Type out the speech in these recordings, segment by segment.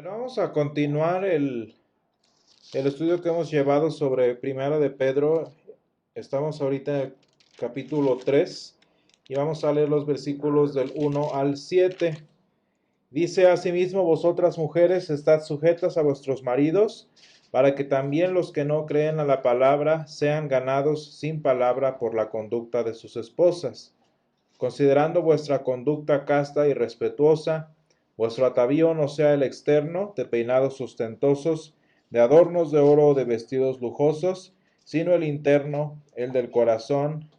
Bueno, vamos a continuar el estudio que hemos llevado sobre Primera de Pedro. Estamos ahorita en el capítulo 3 y vamos a leer los versículos del 1 al 7. Dice: asimismo, vosotras mujeres, estad sujetas a vuestros maridos, para que también los que no creen a la palabra sean ganados sin palabra por la conducta de sus esposas, considerando vuestra conducta casta y respetuosa. Vuestro atavío no sea el externo, de peinados ostentosos, de adornos de oro o de vestidos lujosos, sino el interno, el del corazón,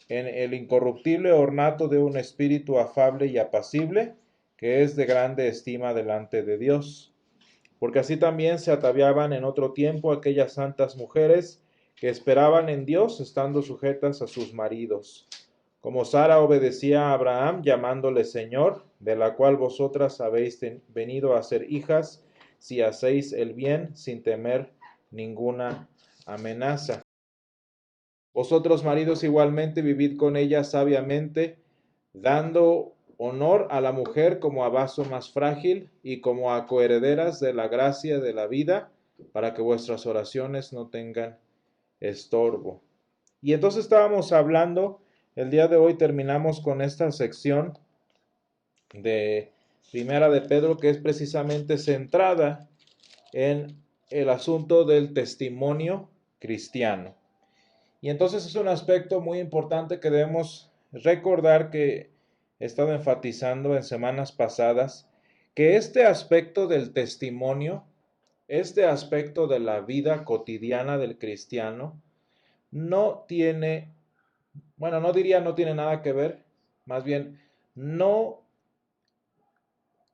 en el incorruptible ornato de un espíritu afable y apacible, que es de grande estima delante de Dios. Porque así también se ataviaban en otro tiempo aquellas santas mujeres que esperaban en Dios, estando sujetas a sus maridos, como Sara obedecía a Abraham, llamándole Señor, de la cual vosotras habéis venido a ser hijas, si hacéis el bien sin temer ninguna amenaza. Vosotros, maridos, igualmente vivid con ella sabiamente, dando honor a la mujer como a vaso más frágil y como a coherederas de la gracia de la vida, para que vuestras oraciones no tengan estorbo. Y entonces estábamos hablando, el día de hoy terminamos con esta sección de Primera de Pedro, que es precisamente centrada en el asunto del testimonio cristiano. Y entonces es un aspecto muy importante que debemos recordar, que he estado enfatizando en semanas pasadas, que este aspecto del testimonio, este aspecto de la vida cotidiana del cristiano, no tiene, bueno, no diría no tiene nada que ver, más bien no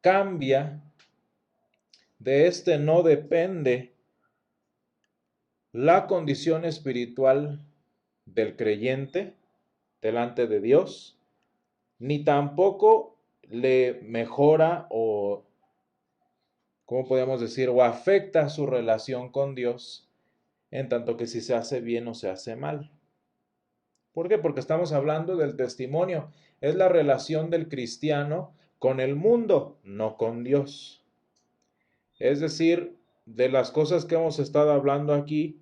cambia, de este no depende la condición espiritual del creyente delante de Dios, ni tampoco le mejora o, ¿cómo podemos decir?, o afecta su relación con Dios, en tanto que si se hace bien o se hace mal. ¿Por qué? Porque estamos hablando del testimonio. Es la relación del cristiano con el mundo, no con Dios. Es decir, de las cosas que hemos estado hablando aquí,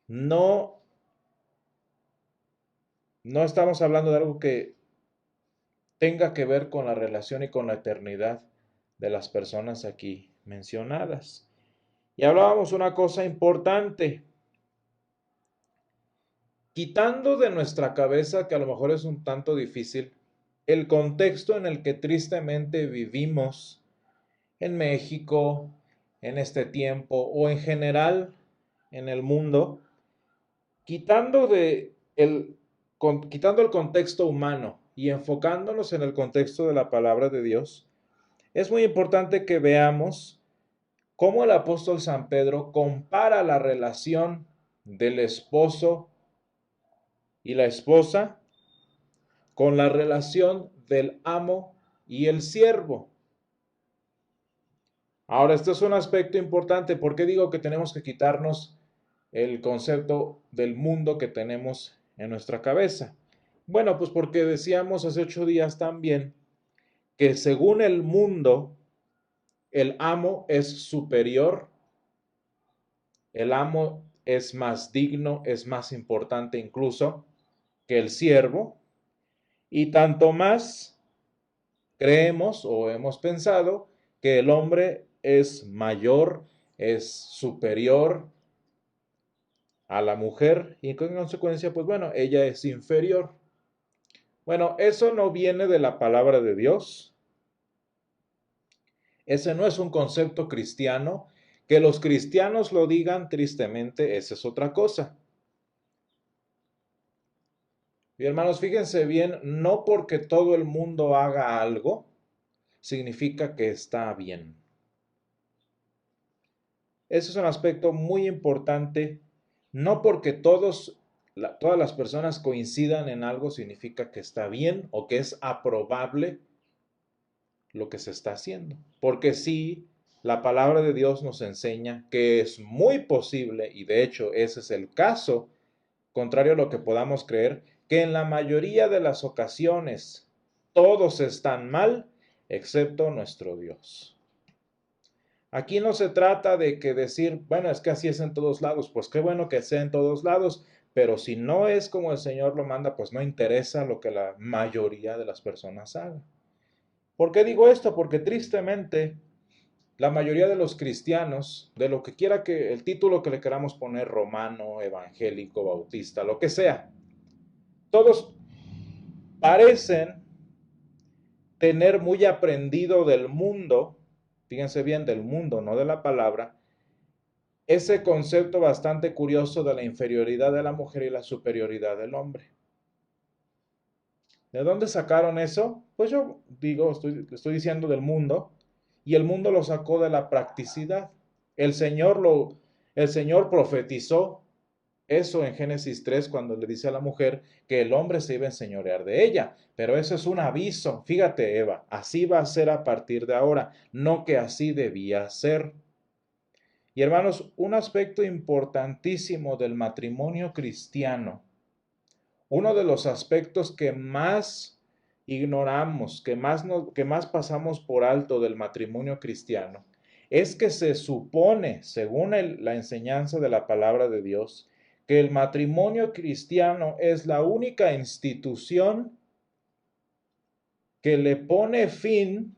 no estamos hablando de algo que tenga que ver con la relación y con la eternidad de las personas aquí mencionadas. Y hablábamos una cosa importante, quitando de nuestra cabeza, que a lo mejor es un tanto difícil, el contexto en el que tristemente vivimos en México, en este tiempo, o en general en el mundo, quitando el contexto humano y enfocándonos en el contexto de la palabra de Dios, es muy importante que veamos cómo el apóstol San Pedro compara la relación del esposo y la esposa con la relación del amo y el siervo. Ahora, este es un aspecto importante. ¿Por qué digo que tenemos que quitarnos el concepto del mundo que tenemos en nuestra cabeza? Bueno, pues porque decíamos hace 8 días también que según el mundo, el amo es superior, el amo es más digno, es más importante incluso que el siervo, y tanto más creemos o hemos pensado que el hombre es mayor, es superior a la mujer, y en consecuencia, pues bueno, ella es inferior. Bueno, eso no viene de la palabra de Dios. Ese no es un concepto cristiano. Que los cristianos lo digan, tristemente, esa es otra cosa. Y hermanos, fíjense bien, no porque todo el mundo haga algo, significa que está bien. Ese es un aspecto muy importante. No porque todas las personas coincidan en algo, significa que está bien o que es aprobable lo que se está haciendo. Porque sí, la palabra de Dios nos enseña que es muy posible, y de hecho ese es el caso, contrario a lo que podamos creer, que en la mayoría de las ocasiones todos están mal, excepto nuestro Dios. Aquí no se trata de que decir, bueno, es que así es en todos lados, pues qué bueno que sea en todos lados, pero si no es como el Señor lo manda, pues no interesa lo que la mayoría de las personas hagan. ¿Por qué digo esto? Porque tristemente la mayoría de los cristianos, de lo que quiera que el título que le queramos poner, romano, evangélico, bautista, lo que sea, todos parecen tener muy aprendido del mundo, fíjense bien, del mundo, no de la palabra, ese concepto bastante curioso de la inferioridad de la mujer y la superioridad del hombre. ¿De dónde sacaron eso? Pues yo digo, estoy diciendo del mundo, y el mundo lo sacó de la practicidad. El Señor el Señor profetizó eso en Génesis 3 cuando le dice a la mujer que el hombre se iba a enseñorear de ella. Pero eso es un aviso. Fíjate, Eva, así va a ser a partir de ahora, no que así debía ser. Y hermanos, un aspecto importantísimo del matrimonio cristiano, uno de los aspectos que más ignoramos, que más pasamos por alto del matrimonio cristiano, es que se supone, según la enseñanza de la palabra de Dios, que el matrimonio cristiano es la única institución que le pone fin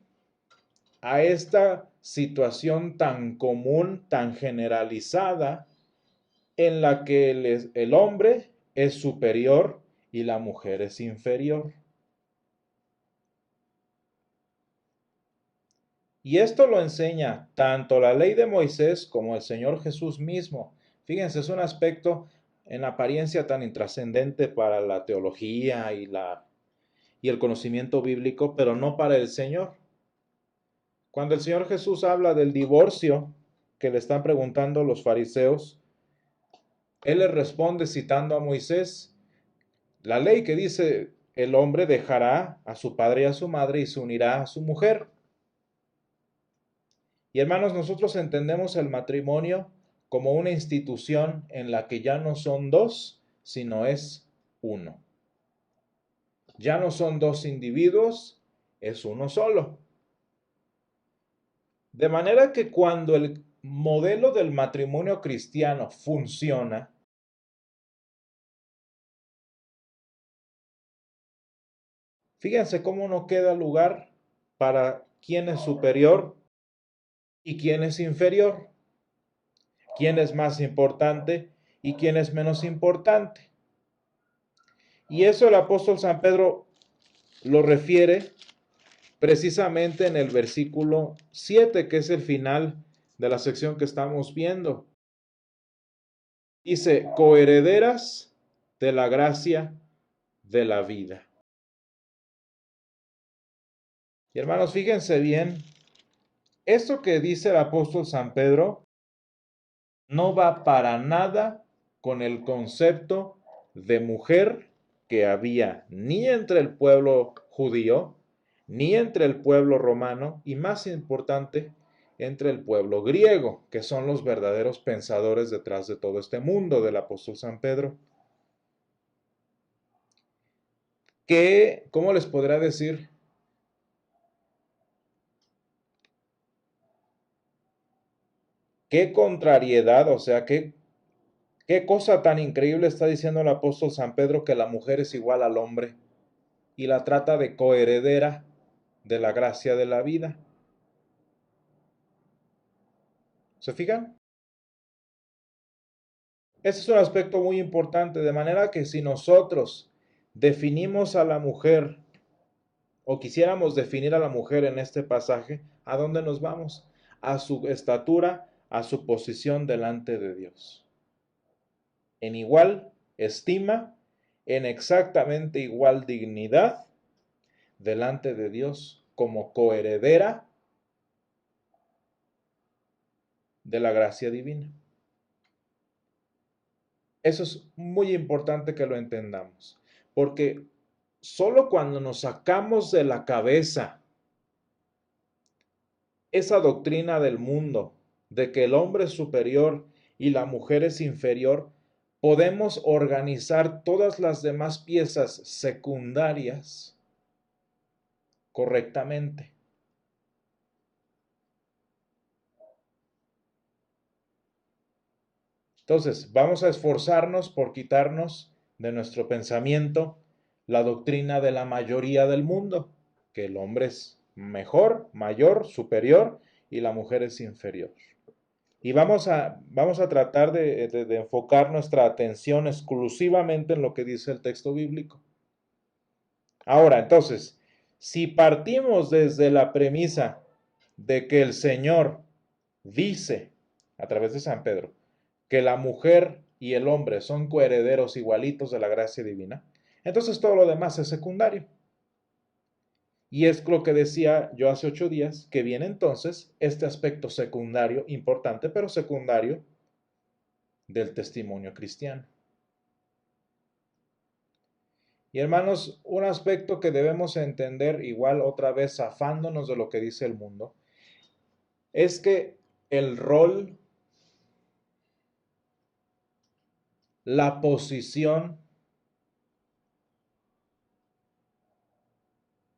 a esta situación tan común, tan generalizada, en la que el hombre es superior y la mujer es inferior. Y esto lo enseña tanto la ley de Moisés como el Señor Jesús mismo. Fíjense, es un aspecto en apariencia tan intrascendente para la teología y el conocimiento bíblico, pero no para el Señor. Cuando el Señor Jesús habla del divorcio que le están preguntando los fariseos, Él les responde citando a Moisés, la ley que dice el hombre dejará a su padre y a su madre y se unirá a su mujer. Y hermanos, nosotros entendemos el matrimonio como una institución en la que ya no son dos, sino es uno. Ya no son dos individuos, es uno solo. De manera que cuando el modelo del matrimonio cristiano funciona, fíjense cómo no queda lugar para quién es superior y quién es inferior, quién es más importante y quién es menos importante. Y eso el apóstol San Pedro lo refiere precisamente en el versículo 7, que es el final de la sección que estamos viendo. Dice, coherederas de la gracia de la vida. Y hermanos, fíjense bien, esto que dice el apóstol San Pedro no va para nada con el concepto de mujer que había ni entre el pueblo judío, ni entre el pueblo romano, y más importante, entre el pueblo griego, que son los verdaderos pensadores detrás de todo este mundo del apóstol San Pedro. Que, ¿cómo les podrá decir? Qué contrariedad, o sea, qué cosa tan increíble está diciendo el apóstol San Pedro, que la mujer es igual al hombre y la trata de coheredera de la gracia de la vida. ¿Se fijan? Ese es un aspecto muy importante, de manera que si nosotros definimos a la mujer o quisiéramos definir a la mujer en este pasaje, ¿a dónde nos vamos? A su estatura, a su posición delante de Dios. En igual estima, en exactamente igual dignidad delante de Dios como coheredera de la gracia divina. Eso es muy importante que lo entendamos, porque solo cuando nos sacamos de la cabeza esa doctrina del mundo de que el hombre es superior y la mujer es inferior, podemos organizar todas las demás piezas secundarias correctamente. Entonces, vamos a esforzarnos por quitarnos de nuestro pensamiento la doctrina de la mayoría del mundo, que el hombre es mejor, mayor, superior y la mujer es inferior. Y vamos a tratar de enfocar nuestra atención exclusivamente en lo que dice el texto bíblico. Ahora, entonces, si partimos desde la premisa de que el Señor dice, a través de San Pedro, que la mujer y el hombre son coherederos igualitos de la gracia divina, entonces todo lo demás es secundario. Y es lo que decía yo hace 8 días, que viene entonces este aspecto secundario, importante, pero secundario, del testimonio cristiano. Y hermanos, un aspecto que debemos entender, igual otra vez zafándonos de lo que dice el mundo, es que el rol, la posición,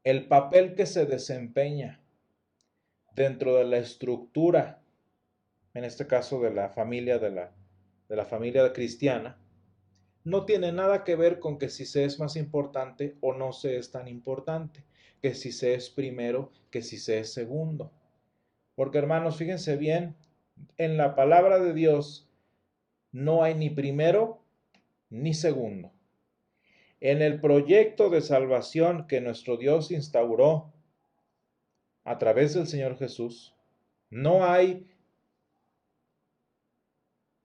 el papel que se desempeña dentro de la estructura, en este caso de la familia, de la familia cristiana, no tiene nada que ver con que si se es más importante o no se es tan importante, que si se es primero, que si se es segundo. Porque hermanos, fíjense bien, en la palabra de Dios no hay ni primero ni segundo. En el proyecto de salvación que nuestro Dios instauró a través del Señor Jesús, no hay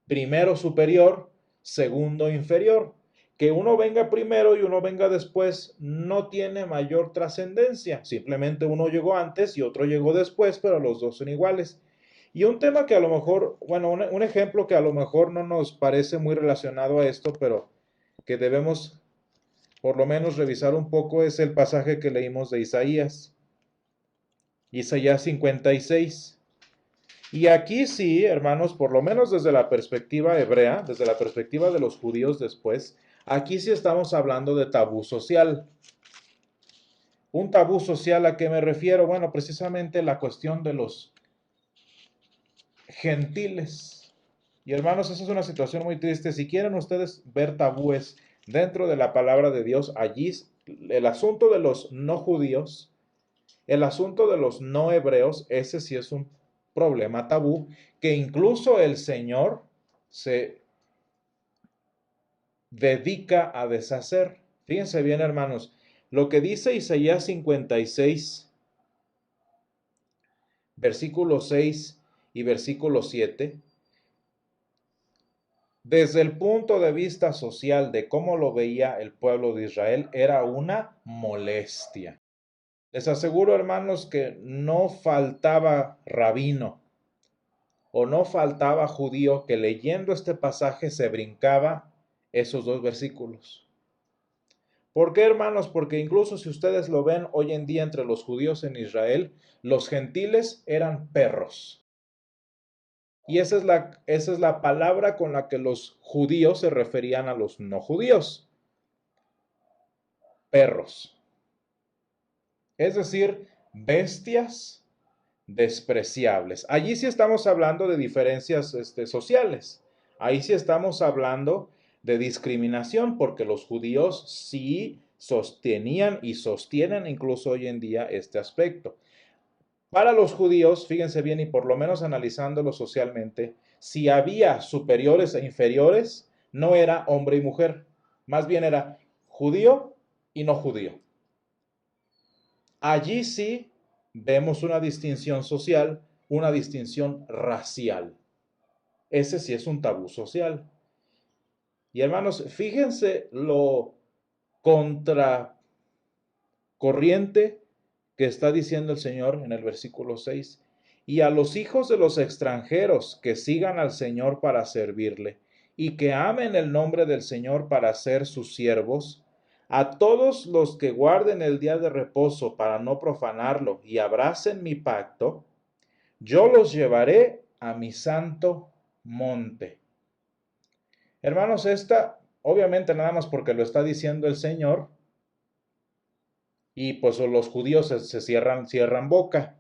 primero superior, segundo inferior. Que uno venga primero y uno venga después no tiene mayor trascendencia. Simplemente uno llegó antes y otro llegó después, pero los dos son iguales. Y un tema que a lo mejor, bueno, un ejemplo que a lo mejor no nos parece muy relacionado a esto, pero que debemos por lo menos revisar un poco es el pasaje que leímos de Isaías. Isaías 56. Y aquí sí, hermanos, por lo menos desde la perspectiva hebrea, desde la perspectiva de los judíos después, aquí sí estamos hablando de tabú social. ¿Un tabú social a qué me refiero? Bueno, precisamente la cuestión de los gentiles. Y hermanos, esa es una situación muy triste. Si quieren ustedes ver tabúes dentro de la palabra de Dios, allí el asunto de los no judíos, el asunto de los no hebreos, ese sí es un problema tabú que incluso el Señor se dedica a deshacer. Fíjense bien, hermanos, lo que dice Isaías 56, versículo 6 y versículo 7, desde el punto de vista social de cómo lo veía el pueblo de Israel, era una molestia. Les aseguro, hermanos, que no faltaba rabino o no faltaba judío que leyendo este pasaje se brincaba esos dos versículos. ¿Por qué, hermanos? Porque incluso si ustedes lo ven hoy en día entre los judíos en Israel, los gentiles eran perros. Y esa es la palabra con la que los judíos se referían a los no judíos. Perros. Es decir, bestias despreciables. Allí sí estamos hablando de diferencias sociales. Ahí sí estamos hablando de discriminación, porque los judíos sí sostenían y sostienen incluso hoy en día este aspecto. Para los judíos, fíjense bien y por lo menos analizándolo socialmente, si había superiores e inferiores, no era hombre y mujer, más bien era judío y no judío. Allí sí vemos una distinción social, una distinción racial. Ese sí es un tabú social. Y hermanos, fíjense lo contracorriente que está diciendo el Señor en el versículo 6. Y a los hijos de los extranjeros que sigan al Señor para servirle y que amen el nombre del Señor para ser sus siervos, a todos los que guarden el día de reposo para no profanarlo y abracen mi pacto, yo los llevaré a mi santo monte. Hermanos, esta, obviamente nada más porque lo está diciendo el Señor, y pues los judíos se cierran boca.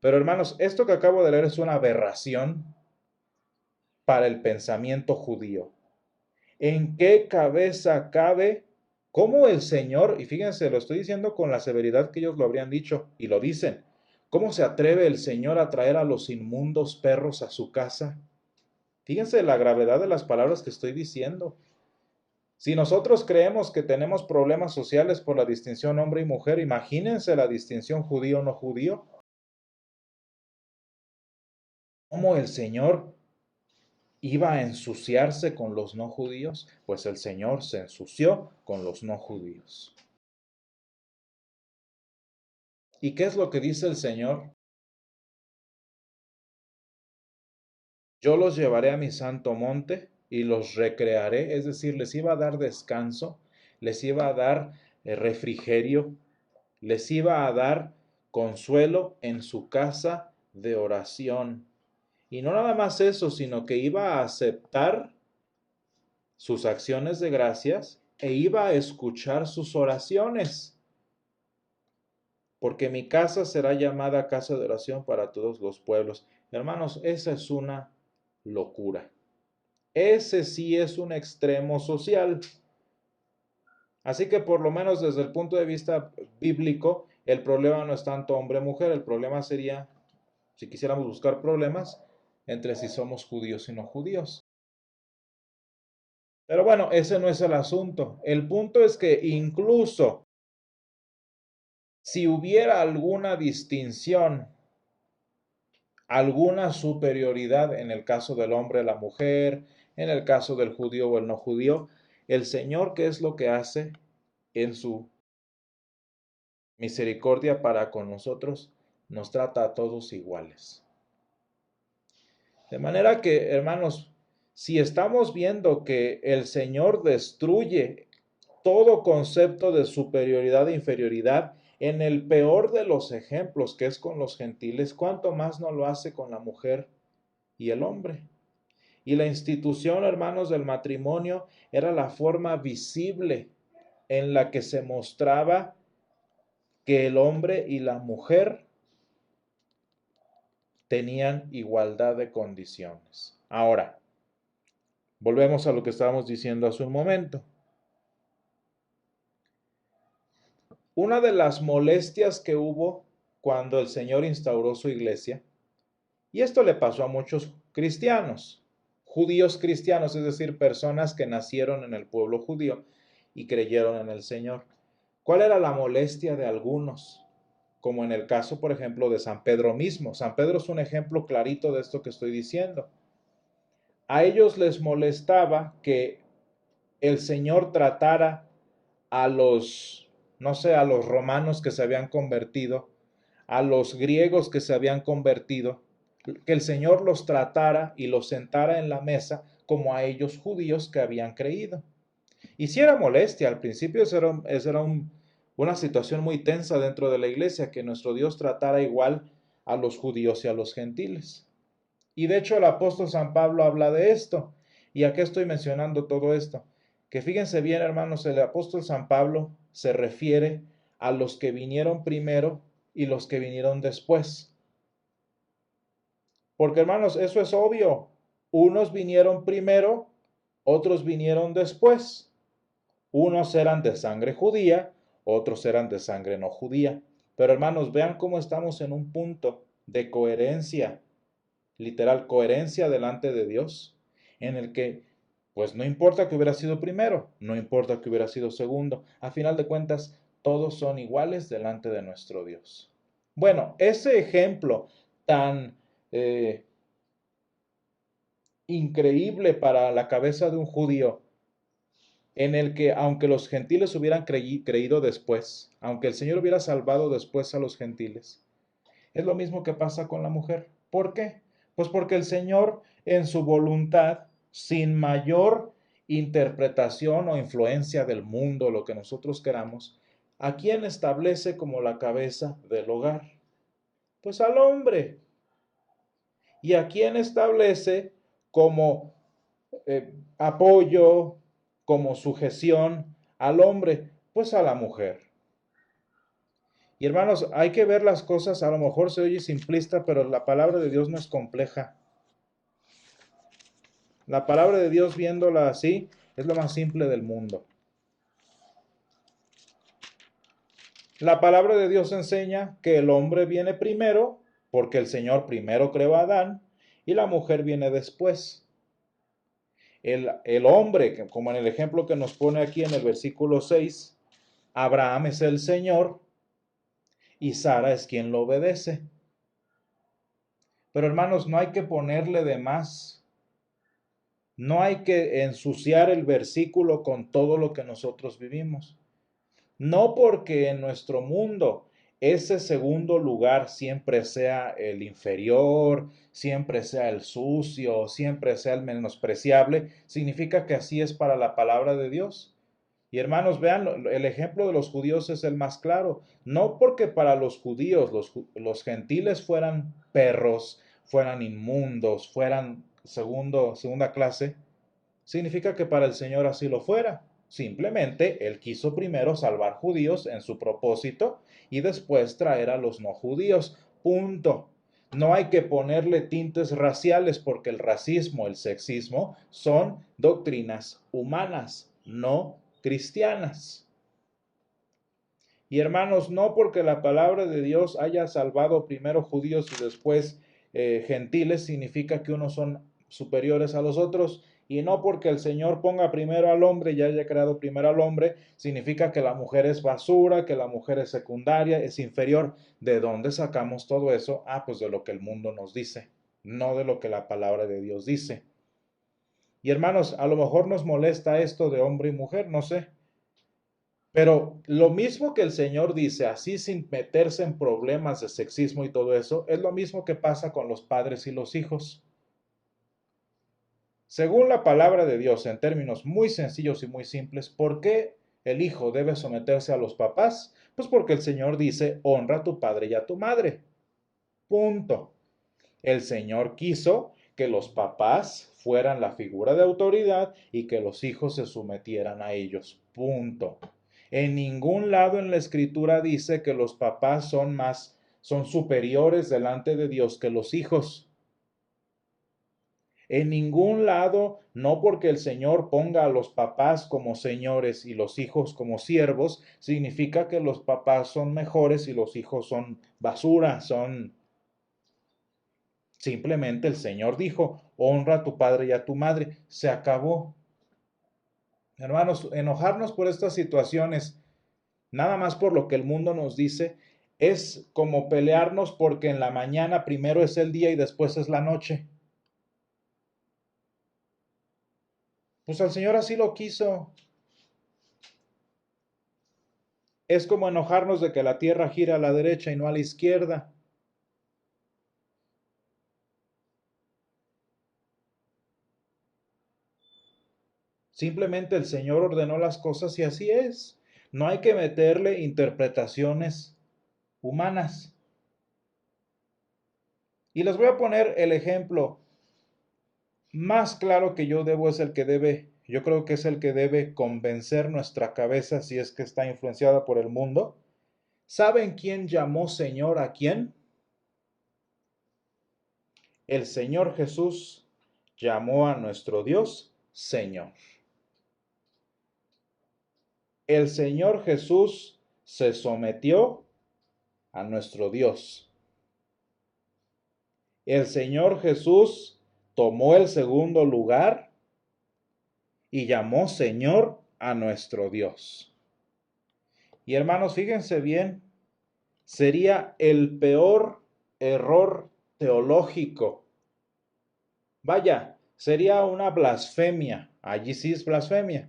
Pero hermanos, esto que acabo de leer es una aberración para el pensamiento judío. ¿En qué cabeza cabe cómo el Señor, y fíjense, lo estoy diciendo con la severidad que ellos lo habrían dicho, y lo dicen, cómo se atreve el Señor a traer a los inmundos perros a su casa? Fíjense la gravedad de las palabras que estoy diciendo. Si nosotros creemos que tenemos problemas sociales por la distinción hombre y mujer, imagínense la distinción judío-no judío. ¿Cómo el Señor iba a ensuciarse con los no judíos? Pues el Señor se ensució con los no judíos. ¿Y qué es lo que dice el Señor? Yo los llevaré a mi santo monte y los recrearé, es decir, les iba a dar descanso, les iba a dar refrigerio, les iba a dar consuelo en su casa de oración. Y no nada más eso, sino que iba a aceptar sus acciones de gracias e iba a escuchar sus oraciones. Porque mi casa será llamada casa de oración para todos los pueblos. Hermanos, esa es una locura. Ese sí es un extremo social. Así que por lo menos desde el punto de vista bíblico, el problema no es tanto hombre-mujer, el problema sería, si quisiéramos buscar problemas, entre si somos judíos y no judíos. Pero bueno, ese no es el asunto. El punto es que incluso si hubiera alguna distinción, alguna superioridad en el caso del hombre a la mujer, en el caso del judío o el no judío, el Señor, ¿qué es lo que hace en su misericordia para con nosotros? Nos trata a todos iguales. De manera que, hermanos, si estamos viendo que el Señor destruye todo concepto de superioridad e inferioridad en el peor de los ejemplos, que es con los gentiles, ¿cuánto más no lo hace con la mujer y el hombre? Y la institución, hermanos, del matrimonio era la forma visible en la que se mostraba que el hombre y la mujer tenían igualdad de condiciones. Ahora, volvemos a lo que estábamos diciendo hace un momento. Una de las molestias que hubo cuando el Señor instauró su iglesia, y esto le pasó a muchos cristianos, judíos cristianos, es decir, personas que nacieron en el pueblo judío y creyeron en el Señor. ¿Cuál era la molestia de algunos? Como en el caso, por ejemplo, de San Pedro mismo. San Pedro es un ejemplo clarito de esto que estoy diciendo. A ellos les molestaba que el Señor tratara a los, no sé, a los romanos que se habían convertido, a los griegos que se habían convertido, que el Señor los tratara y los sentara en la mesa como a ellos judíos que habían creído. Y si era molestia, al principio una situación muy tensa dentro de la iglesia, que nuestro Dios tratara igual a los judíos y a los gentiles. Y de hecho el apóstol San Pablo habla de esto. ¿Y a qué estoy mencionando todo esto? Que fíjense bien, hermanos, el apóstol San Pablo se refiere a los que vinieron primero y los que vinieron después. Porque, hermanos, eso es obvio. Unos vinieron primero, otros vinieron después. Unos eran de sangre judía, otros eran de sangre no judía. Pero, hermanos, vean cómo estamos en un punto de coherencia, literal, coherencia delante de Dios, en el que, pues no importa que hubiera sido primero, no importa que hubiera sido segundo, a final de cuentas, todos son iguales delante de nuestro Dios. Bueno, ese ejemplo tan increíble para la cabeza de un judío, en el que aunque los gentiles hubieran creído después, aunque el Señor hubiera salvado después a los gentiles, es lo mismo que pasa con la mujer. ¿Por qué? Pues porque el Señor en su voluntad, sin mayor interpretación o influencia del mundo, lo que nosotros queramos, ¿a quién establece como la cabeza del hogar? Pues al hombre. ¿Y a quién establece como apoyo, como sujeción al hombre? Pues a la mujer. Y hermanos, hay que ver las cosas, a lo mejor se oye simplista, pero la palabra de Dios no es compleja. La palabra de Dios, viéndola así, es lo más simple del mundo. La palabra de Dios enseña que el hombre viene primero, porque el Señor primero creó a Adán, y la mujer viene después. El hombre, como en el ejemplo que nos pone aquí en el versículo 6, Abraham es el Señor y Sara es quien lo obedece. Pero hermanos, no hay que ponerle de más. No hay que ensuciar el versículo con todo lo que nosotros vivimos. No porque en nuestro mundo ese segundo lugar siempre sea el inferior, siempre sea el sucio, siempre sea el menospreciable, significa que así es para la palabra de Dios. Y hermanos, vean, el ejemplo de los judíos es el más claro. No porque para los judíos los gentiles fueran perros, fueran inmundos, fueran segunda clase, significa que para el Señor así lo fuera. Simplemente Él quiso primero salvar judíos en su propósito y después traer a los no judíos. Punto. No hay que ponerle tintes raciales porque el racismo, el sexismo son doctrinas humanas, no cristianas. Y hermanos, no porque la palabra de Dios haya salvado primero judíos y después gentiles, significa que unos son superiores a los otros. Y no porque el Señor ponga primero al hombre y haya creado primero al hombre, significa que la mujer es basura, que la mujer es secundaria, es inferior. ¿De dónde sacamos todo eso? Ah, pues de lo que el mundo nos dice, no de lo que la palabra de Dios dice. Y hermanos, a lo mejor nos molesta esto de hombre y mujer, no sé. Pero lo mismo que el Señor dice, así sin meterse en problemas de sexismo y todo eso, es lo mismo que pasa con los padres y los hijos. Según la palabra de Dios, en términos muy sencillos y muy simples, ¿por qué el hijo debe someterse a los papás? Pues porque el Señor dice, honra a tu padre y a tu madre. Punto. El Señor quiso que los papás fueran la figura de autoridad y que los hijos se sometieran a ellos. Punto. En ningún lado en la escritura dice que los papás son superiores delante de Dios que los hijos. En ningún lado, no porque el Señor ponga a los papás como señores y los hijos como siervos, significa que los papás son mejores y los hijos son basura, son... Simplemente el Señor dijo, honra a tu padre y a tu madre. Se acabó. Hermanos, enojarnos por estas situaciones, nada más por lo que el mundo nos dice, es como pelearnos porque en la mañana primero es el día y después es la noche. Pues el Señor así lo quiso. Es como enojarnos de que la tierra gira a la derecha y no a la izquierda. Simplemente el Señor ordenó las cosas y así es. No hay que meterle interpretaciones humanas. Y les voy a poner el ejemplo más claro que yo creo que es el que debe convencer nuestra cabeza si es que está influenciada por el mundo. ¿Saben quién llamó Señor a quién? El Señor Jesús llamó a nuestro Dios Señor. El Señor Jesús se sometió a nuestro Dios. El Señor Jesús tomó el segundo lugar y llamó Señor a nuestro Dios. Y hermanos, fíjense bien, sería el peor error teológico. Vaya, sería una blasfemia. Allí sí es blasfemia.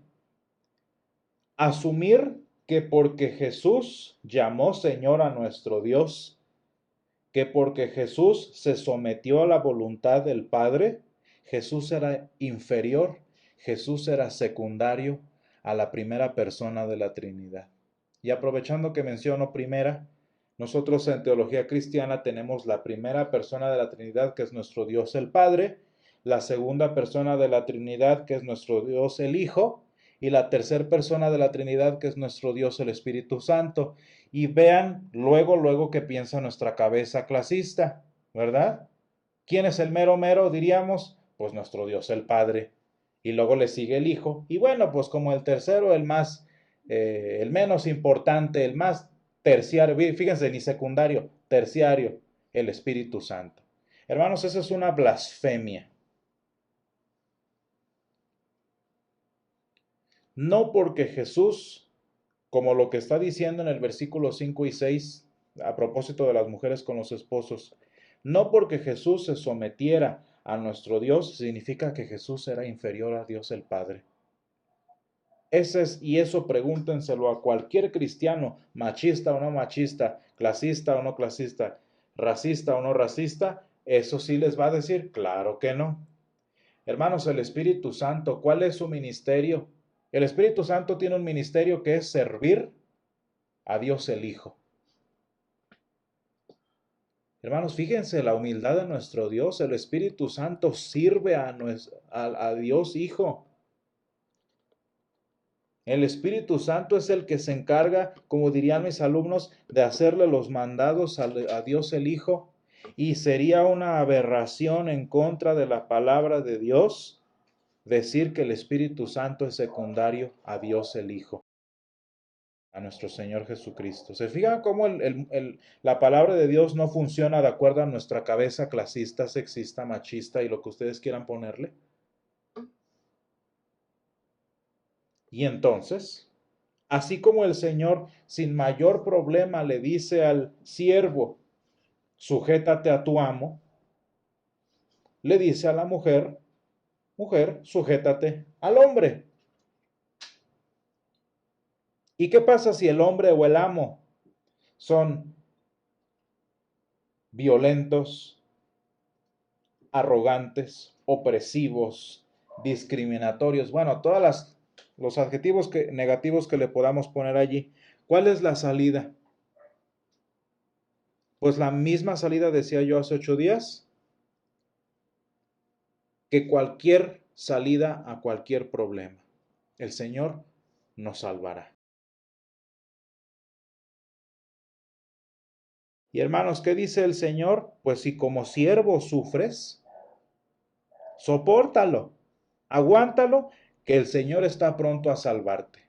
Asumir que porque Jesús llamó Señor a nuestro Dios, que porque Jesús se sometió a la voluntad del Padre, Jesús era inferior, Jesús era secundario a la primera persona de la Trinidad. Y aprovechando que menciono primera, nosotros en teología cristiana tenemos la primera persona de la Trinidad, que es nuestro Dios el Padre, la segunda persona de la Trinidad, que es nuestro Dios el Hijo, y la tercera persona de la Trinidad, que es nuestro Dios el Espíritu Santo. Y vean luego que piensa nuestra cabeza clasista, ¿verdad? ¿Quién es el mero mero? Diríamos, Pues nuestro Dios el Padre. Y luego le sigue el Hijo. Y bueno, pues como el tercero, el menos importante, el más terciario, fíjense, ni secundario, terciario, el Espíritu Santo. Hermanos, eso es una blasfemia. No porque Jesús, como lo que está diciendo en el versículo 5 y 6, a propósito de las mujeres con los esposos, no porque Jesús se sometiera a nuestro Dios, significa que Jesús era inferior a Dios el Padre. Y eso pregúntenselo a cualquier cristiano, machista o no machista, clasista o no clasista, racista o no racista, eso sí les va a decir, claro que no. Hermanos, el Espíritu Santo, ¿cuál es su ministerio? El Espíritu Santo tiene un ministerio que es servir a Dios el Hijo. Hermanos, fíjense la humildad de nuestro Dios. El Espíritu Santo sirve a Dios Hijo. El Espíritu Santo es el que se encarga, como dirían mis alumnos, de hacerle los mandados a Dios el Hijo. Y sería una aberración en contra de la palabra de Dios decir que el Espíritu Santo es secundario a Dios el Hijo, a nuestro Señor Jesucristo. ¿Se fijan cómo la palabra de Dios no funciona de acuerdo a nuestra cabeza clasista, sexista, machista y lo que ustedes quieran ponerle? Y entonces, así como el Señor sin mayor problema le dice al siervo, sujétate a tu amo, le dice a la mujer, mujer, sujétate al hombre. ¿Y qué pasa si el hombre o el amo son violentos, arrogantes, opresivos, discriminatorios? Bueno, todos los adjetivos negativos que le podamos poner allí. ¿Cuál es la salida? Pues la misma salida, decía yo hace 8 días, que cualquier salida a cualquier problema. El Señor nos salvará. Y hermanos, ¿qué dice el Señor? Pues si como siervo sufres, sopórtalo, aguántalo, que el Señor está pronto a salvarte.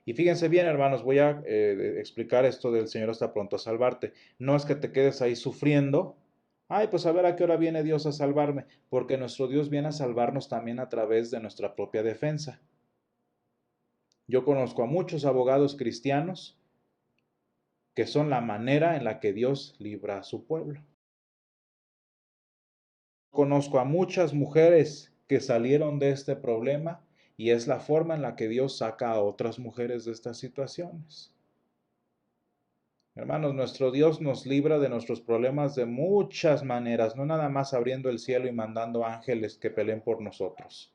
Y fíjense bien, hermanos, voy a explicar esto del Señor está pronto a salvarte. No es que te quedes ahí sufriendo. Ay, pues a ver a qué hora viene Dios a salvarme, porque nuestro Dios viene a salvarnos también a través de nuestra propia defensa. Yo conozco a muchos abogados cristianos que son la manera en la que Dios libra a su pueblo. Conozco a muchas mujeres que salieron de este problema y es la forma en la que Dios saca a otras mujeres de estas situaciones. Hermanos, nuestro Dios nos libra de nuestros problemas de muchas maneras, no nada más abriendo el cielo y mandando ángeles que peleen por nosotros.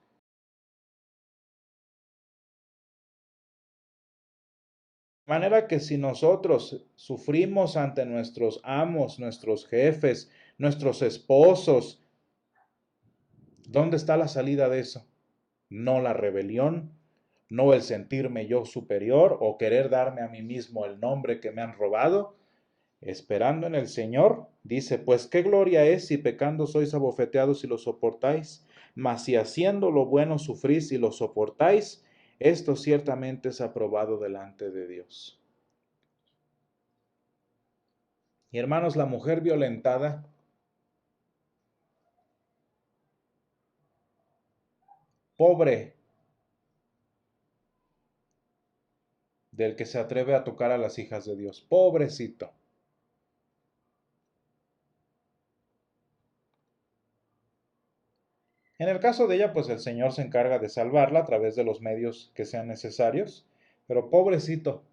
De manera que si nosotros sufrimos ante nuestros amos, nuestros jefes, nuestros esposos, ¿dónde está la salida de eso? No la rebelión, no el sentirme yo superior o querer darme a mí mismo el nombre que me han robado. Esperando en el Señor, dice, pues qué gloria es si pecando sois abofeteados y lo soportáis, mas si haciendo lo bueno sufrís y lo soportáis, esto ciertamente es aprobado delante de Dios. Y hermanos, la mujer violentada, pobre del que se atreve a tocar a las hijas de Dios, pobrecito. En el caso de ella, pues el Señor se encarga de salvarla a través de los medios que sean necesarios, pero pobrecito.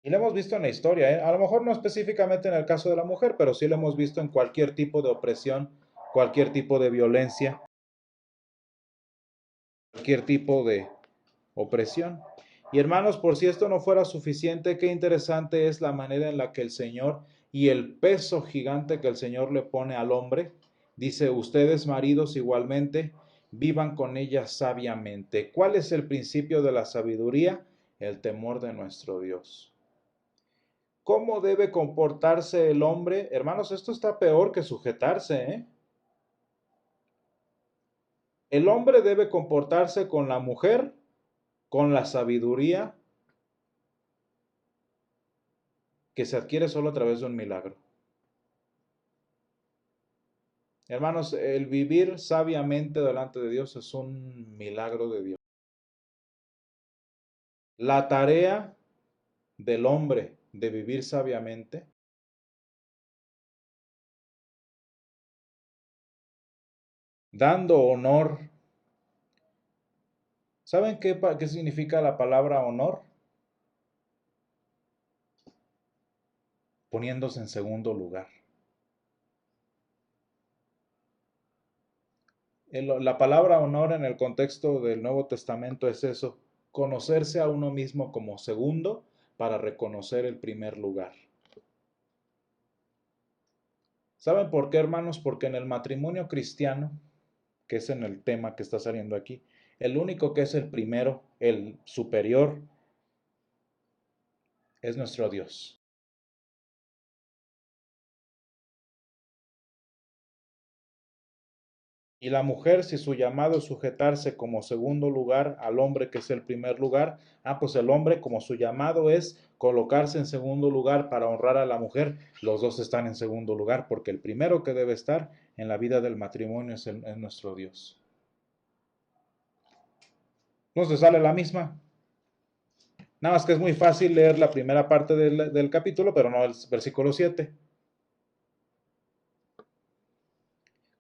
Y lo hemos visto en la historia, ¿eh? A lo mejor no específicamente en el caso de la mujer, pero sí lo hemos visto en cualquier tipo de opresión, cualquier tipo de violencia, cualquier tipo de opresión. Y hermanos, por si esto no fuera suficiente, qué interesante es la manera en la que el Señor y el peso gigante que el Señor le pone al hombre. Dice, ustedes maridos igualmente, vivan con ella sabiamente. ¿Cuál es el principio de la sabiduría? el temor de nuestro Dios. ¿Cómo debe comportarse el hombre? Hermanos, esto está peor que sujetarse, ¿eh? El hombre debe comportarse con la mujer, con la sabiduría que se adquiere solo a través de un milagro. Hermanos, el vivir sabiamente delante de Dios es un milagro de Dios. La tarea del hombre de vivir sabiamente dando honor. ¿Saben qué significa la palabra honor? Poniéndose en segundo lugar. La palabra honor en el contexto del Nuevo Testamento es eso, conocerse a uno mismo como segundo para reconocer el primer lugar. ¿Saben por qué, hermanos? Porque en el matrimonio cristiano, que es en el tema que está saliendo aquí, el único que es el primero, el superior, es nuestro Dios. Y la mujer, si su llamado es sujetarse como segundo lugar al hombre que es el primer lugar, pues el hombre como su llamado es colocarse en segundo lugar para honrar a la mujer, los dos están en segundo lugar, porque el primero que debe estar en la vida del matrimonio es nuestro Dios. Entonces sale la misma. Nada más que es muy fácil leer la primera parte del capítulo, pero no el versículo 7.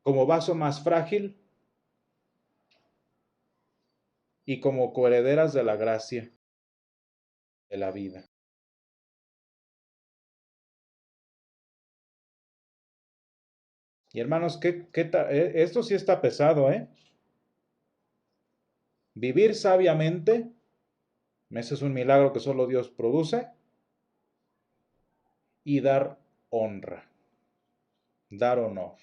Como vaso más frágil y como coherederas de la gracia de la vida. Y hermanos, esto sí está pesado, ¿eh? Vivir sabiamente, ese es un milagro que solo Dios produce, y dar honra, dar honor.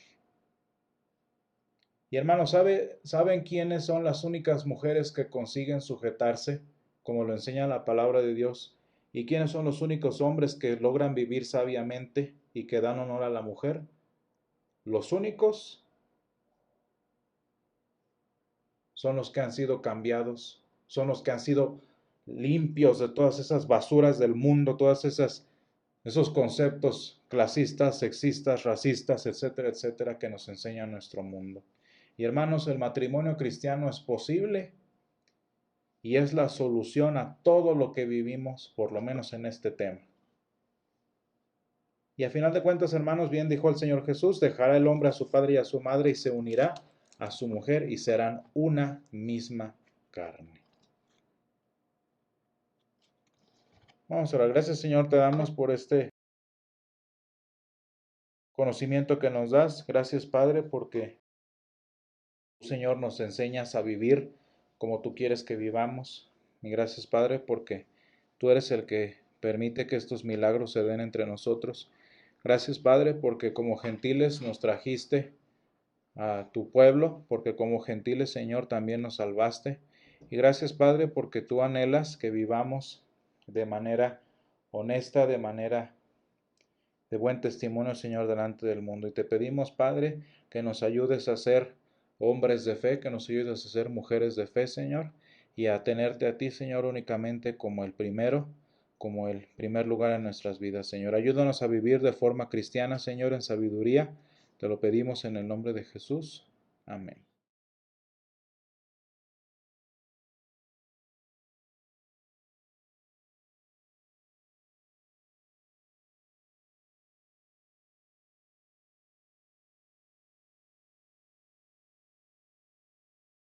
Y hermanos, ¿saben quiénes son las únicas mujeres que consiguen sujetarse, como lo enseña la palabra de Dios? ¿Y quiénes son los únicos hombres que logran vivir sabiamente y que dan honor a la mujer? Los únicos son los que han sido cambiados, son los que han sido limpios de todas esas basuras del mundo, esos conceptos clasistas, sexistas, racistas, etcétera, etcétera, que nos enseña nuestro mundo. Y hermanos, el matrimonio cristiano es posible y es la solución a todo lo que vivimos, por lo menos en este tema. Y a final de cuentas, hermanos, bien dijo el Señor Jesús, dejará el hombre a su padre y a su madre y se unirá a su mujer y serán una misma carne. Vamos a orar. Gracias, Señor, te damos por este conocimiento que nos das. Gracias, Padre, porque tú, Señor, nos enseñas a vivir como tú quieres que vivamos. Y gracias, Padre, porque tú eres el que permite que estos milagros se den entre nosotros. Gracias, Padre, porque como gentiles nos trajiste a tu pueblo, porque como gentiles, Señor, también nos salvaste. Y gracias, Padre, porque tú anhelas que vivamos de manera honesta, de manera de buen testimonio, Señor, delante del mundo. Y te pedimos, Padre, que nos ayudes a ser hombres de fe, que nos ayudes a ser mujeres de fe, Señor, y a tenerte a ti, Señor, únicamente como el primero, como el primer lugar en nuestras vidas, Señor. Ayúdanos a vivir de forma cristiana, Señor, en sabiduría. Te lo pedimos en el nombre de Jesús. Amén.